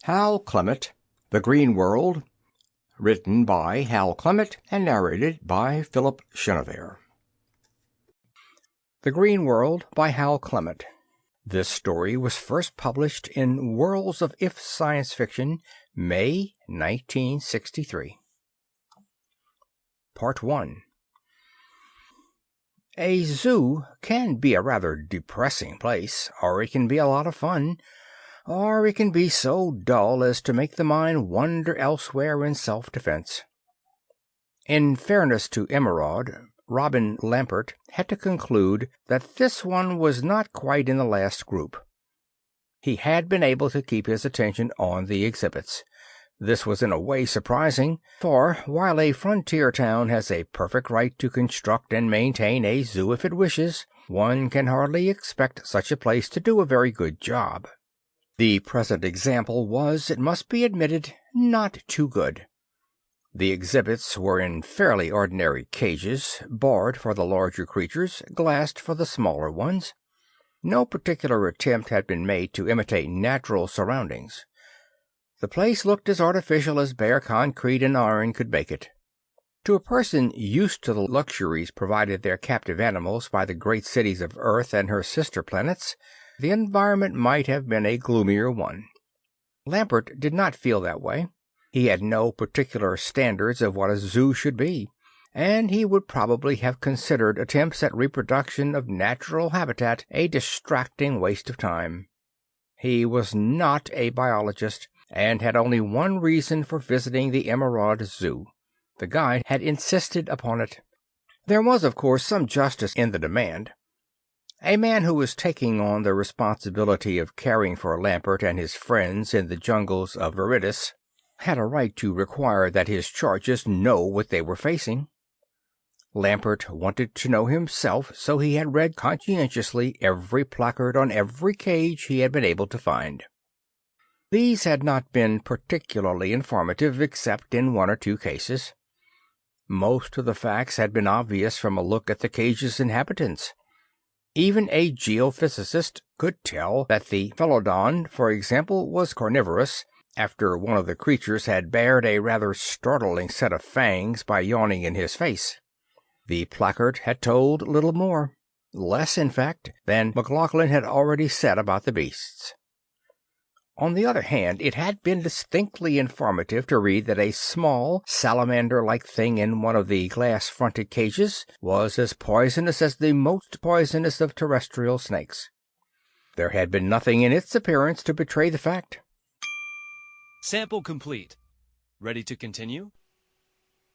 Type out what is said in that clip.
Hal Clement, The Green World, written by Hal Clement and narrated by Philip Chenevert. The Green World by Hal Clement. This story was first published in Worlds of If Science Fiction, May 1963. Part 1. A zoo can be a rather depressing place, or it can be a lot of fun, or it can be so dull as to make the mind wander elsewhere in self-defense. In fairness to Emerald, Robin Lampert had to conclude that this one was not quite in the last group. He had been able to keep his attention on the exhibits. This was in a way surprising, for while a frontier town has a perfect right to construct and maintain a zoo if it wishes, one can hardly expect such a place to do a very good job. The present example was, it must be admitted, not too good. The exhibits were in fairly ordinary cages, barred for the larger creatures, glassed for the smaller ones. No particular attempt had been made to imitate natural surroundings. The place looked as artificial as bare concrete and iron could make it. To a person used to the luxuries provided their captive animals by the great cities of Earth and her sister planets, the environment might have been a gloomier one. Lampert did not feel that way. He had no particular standards of what a zoo should be, and he would probably have considered attempts at reproduction of natural habitat a distracting waste of time. He was not a biologist, and had only one reason for visiting the Emerald Zoo. The guide had insisted upon it. There was, of course, some justice in the demand. A man who was taking on the responsibility of caring for Lampert and his friends in the jungles of Veridis had a right to require that his charges know what they were facing. Lampert wanted to know himself, so he had read conscientiously every placard on every cage he had been able to find. These had not been particularly informative except in one or two cases. Most of the facts had been obvious from a look at the cage's inhabitants. Even a geophysicist could tell that the Phelodon, for example, was carnivorous, after one of the creatures had bared a rather startling set of fangs by yawning in his face. The placard had told little more, less, in fact, than McLaughlin had already said about the beasts. On the other hand, it had been distinctly informative to read that a small, salamander-like thing in one of the glass-fronted cages was as poisonous as the most poisonous of terrestrial snakes. There had been nothing in its appearance to betray the fact. Sample complete. Ready to continue?